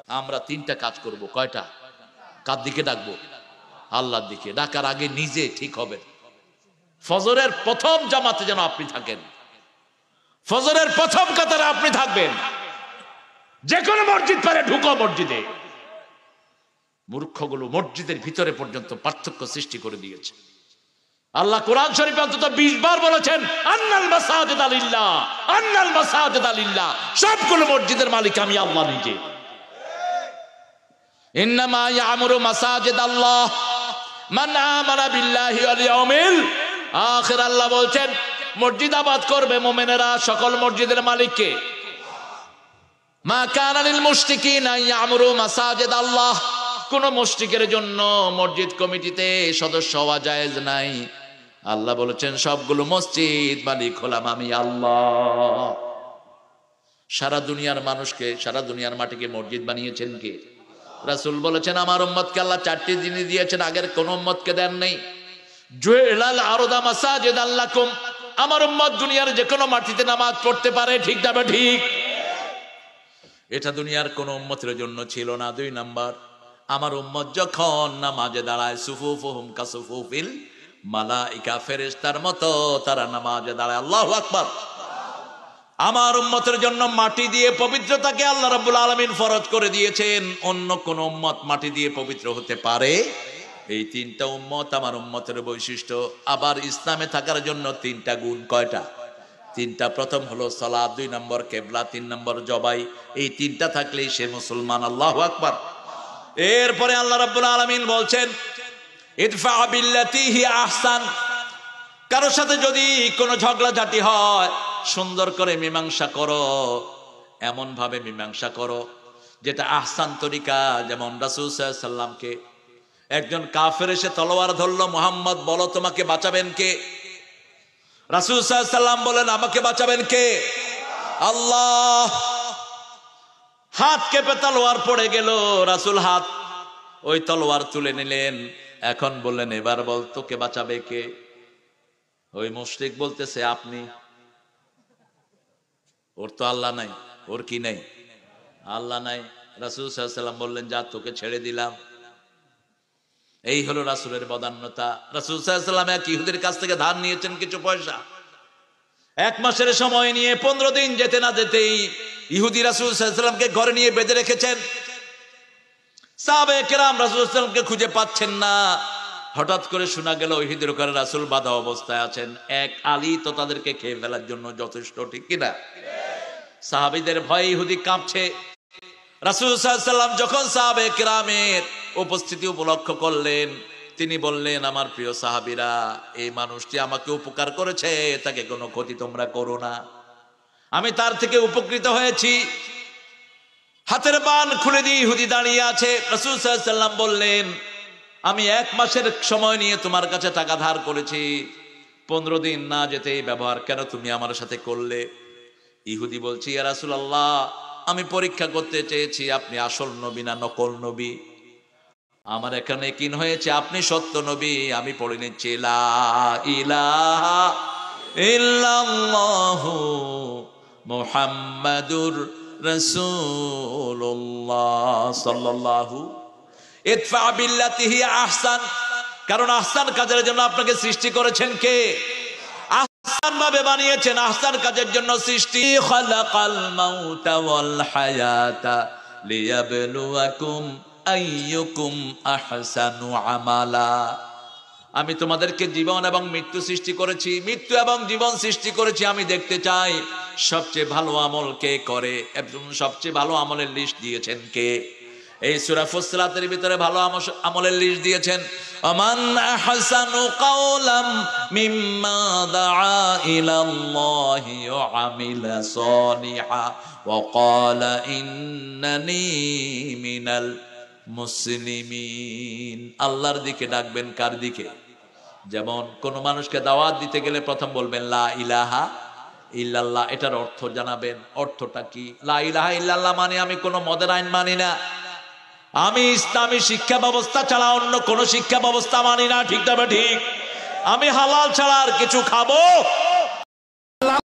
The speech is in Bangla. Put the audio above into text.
আমরা তিনটা কাজ করব। কয়টা? কার দিকে ডাকবো? আল্লাহর দিকে। ডাকার আগে নিজে ঠিক হবেন। ফজরের প্রথম জামাতে যেন আপনি থাকেন, ফজরের প্রথম কাতারে আপনি থাকবেন। যে কোনো মসজিদ পারে ঢুকো মসজিদে। মূর্খগুলো মসজিদের ভিতরে পর্যন্ত পার্থক্য সৃষ্টি করে দিয়েছে। আল্লাহ কোরআন শরীফে অন্তত 20 বার বলেছেন আন্নাল মাসাজিদ লিল্লাহ, আন্নাল মাসাজিদ লিল্লাহ। সবগুলো মসজিদের মালিক আমি আল্লাহ নিজে। ইন্নামা ইয়ামুরু মাসাজিদ আল্লাহ মান আমানা বিল্লাহি ওয়াল ইয়াউমিল আখির। আল্লাহ বলছেন মসজিদ আবাদ করবে মুমিনেরা। সকল মসজিদের মালিক কে? মা কানা লিল মুশরিকিনা ইয়ামুরু মাসাজিদ আল্লাহ। কোন মুশরিকের জন্য মসজিদ কমিটিতে সদস্য হওয়া জায়েজ নাই। আল্লাহ বলেছেন সবগুলো মসজিদ মালিক হলাম আমি আল্লাহ। সারা দুনিয়ার মানুষকে, সারা দুনিয়ার মাটিকে মসজিদ বানিয়েছেন কে? রাসূল বলেছেন আমার উম্মতকে আল্লাহ 4টি জিনিস দিয়েছেন, আগের কোন উম্মতকে দেন নাই। জুইলাল আরদা মাসাজিদ আল্লাকুম। আমার উম্মত দুনিয়ার যে কোনো মাটিতে নামাজ পড়তে পারে, ঠিক না ঠিক? এটা দুনিয়ার কোন উম্মতের জন্য ছিল না। 2 নাম্বার, আমার উম্মত যখন নামাজে দাঁড়ায় সুফুফুহুম কাসুফুফিল মালাইকা, ফেরেশতার মতো তারা নামাজে দাঁড়ায়। আল্লাহু আকবার। আমার উম্মতের জন্য মাটি দিয়ে পবিত্রতাকে আল্লাহ রাব্বুল আলামিন ফরজ করে দিয়েছেন। অন্য কোন উম্মত মাটি দিয়ে পবিত্র হতে পারে? এই 3টা উম্মত আমার উম্মতের বৈশিষ্ট্য। আবার ইসলামে থাকার জন্য 3টা গুণ। কয়টা? 3টা। প্রথম হলো সালাত, 2 নম্বর কিবলা, 3 নম্বর জবাই। এই 3টা থাকলেই সে মুসলমান। আল্লাহু আকবার। এরপরে আল্লাহ রাব্বুল আলামিন বলছেন ইদফা বিল্লাতি হি আহসান। কারোর সাথে যদি কোনো ঝগড়াঝাটি হয় সুন্দর করে মীমাংসা করো। এমন ভাবে মীমাংসা করো যেটা আহসান তরিকা। যেমন রাসূল সাল্লাল্লাহু আলাইহি সাল্লামকে একজন কাফের এসে তলোয়ার ধরলো, মুহাম্মদ বলো তোমাকে বাঁচাবেন কে? রাসূল সাল্লাল্লাহু আলাইহি সাল্লাম বলেন আমাকে বাঁচাবেন কে? আল্লাহ। হাত কেঁপে তলোয়ার পড়ে গেল। রাসূল হাত ওই তলোয়ার তুলে নিলেন। এখন বললেন এবার বল তোকে বাঁচাবে কে? ওই মুশরিক বলতেছে আপনি। ওর তো আল্লাহ নাই। ওর কি নাই? আল্লাহ নাই। রাসূল সাল্লাল্লাহু আলাইহি সাল্লাম বললেন যা তোকে ছেড়ে দিলাম। এই হলো রাসূলের বদান্যতা। রাসূল সাল্লাল্লাহু আলাইহি সাল্লাম এক ইহুদির কাছ থেকে ধার নিয়েছেন কিছু পয়সা। 1 মাসের সময় নিয়ে 15 দিন যেতে না যেতেই ইহুদি রাসূল সাল্লাল্লাহু আলাইহি সাল্লামকে ঘরে নিয়ে বেঁধে রেখেছেন। সাহাবায়ে কেরাম রাসূল সাল্লাল্লাহু আলাইহি সাল্লামকে খুঁজে পাচ্ছেন না। হঠাৎ করে শোনা গেল ইহুদির ঘরে রাসূল বাঁধা অবস্থায় আছেন। এক আলী তো তাদেরকে খেয়ে ফেলার জন্য যথেষ্ট, ঠিক কিনা? সাহাবীদের ভয়ে ইহুদি কাঁপছে। রাসূল সাল্লাল্লাহু আলাইহি সাল্লাম যখন সাহাবায়ে কেরামের উপস্থিতি উপলক্ষ করলেন, তিনি বললেন আমার প্রিয় সাহাবীরা, এই মানুষটি আমাকে উপকার করেছে, তাকে কোনো ক্ষতি তোমরা করো না। আমি তার থেকে উপকৃত হয়েছি। হাতের বান খুলে দিয়ে ইহুদি দাঁড়িয়ে আছে। রাসূল সাল্লাল্লাহু আলাইহি সাল্লাম বললেন আমি 1 মাসের সময় নিয়ে তোমার কাছে টাকা ধার করেছি, 15 দিন না যেতেই ব্যবহার কেন তুমি আমার সাথে করলে? ইহুদি বলছি ইয়া রাসূলুল্লাহ, আমি পরীক্ষা করতে চেয়েছি আপনি আসল নবী না নকল নবী। আমার এখানে কিন হয়েছে আপনি সত্য নবী। আমি পড়ে নিচ্ছি লা ইলাহা ইল্লাল্লাহু মুহাম্মাদুর রাসূলুল্লাহ সাল্লাল্লাহু ইদফা বিল্লাতি হি আহসান। কারণ আহসান কাজের জন্য আপনাকে সৃষ্টি করেছেন কে? আহসান ভাবে বানিয়েছেন, আহসান কাজের জন্য সৃষ্টি। খালাকাল মাউতা ওয়াল হায়াতা লিয়াবলুয়াকুম আইয়ুকুম আহসানু আমালা। আমি তোমাদেরকে জীবন এবং মৃত্যু সৃষ্টি করেছি, মৃত্যু এবং জীবন সৃষ্টি করেছি। আমি দেখতে চাই সবচেয়ে ভালো আমল কে করে। এবং সবচেয়ে ভালো আমলের লিস্ট দিয়েছেন কে? এই সূরা ফুসসিলাতের ভিতরে ভালো আমলের লিস্ট দিয়েছেন। আমান আহসানু কাওলাম মিম্মা দাআ ইলাল্লাহি ওয়া আমিলা সালিহা ওয়া ক্বালা ইন্নানি মিনাল মুসলিমিন। আল্লাহর দিকে ডাকবেন। কার দিকে? যেমন কোন মানুষকে দাওয়াত দিতে গেলে প্রথম বলবেন লা ইলাহা ইল্লাল্লাহ। এটার অর্থ জানাবেন। অর্থটা কি? লা ইলাহা ইল্লাল্লাহ মানে আমি কোনো মদের আইন মানি না, আমি ইসলামী শিক্ষা ব্যবস্থা ছাড়া অন্য কোন শিক্ষা ব্যবস্থা মানি না, ঠিক না ঠিক? আমি হালাল ছাড়া আর কিছু খাবো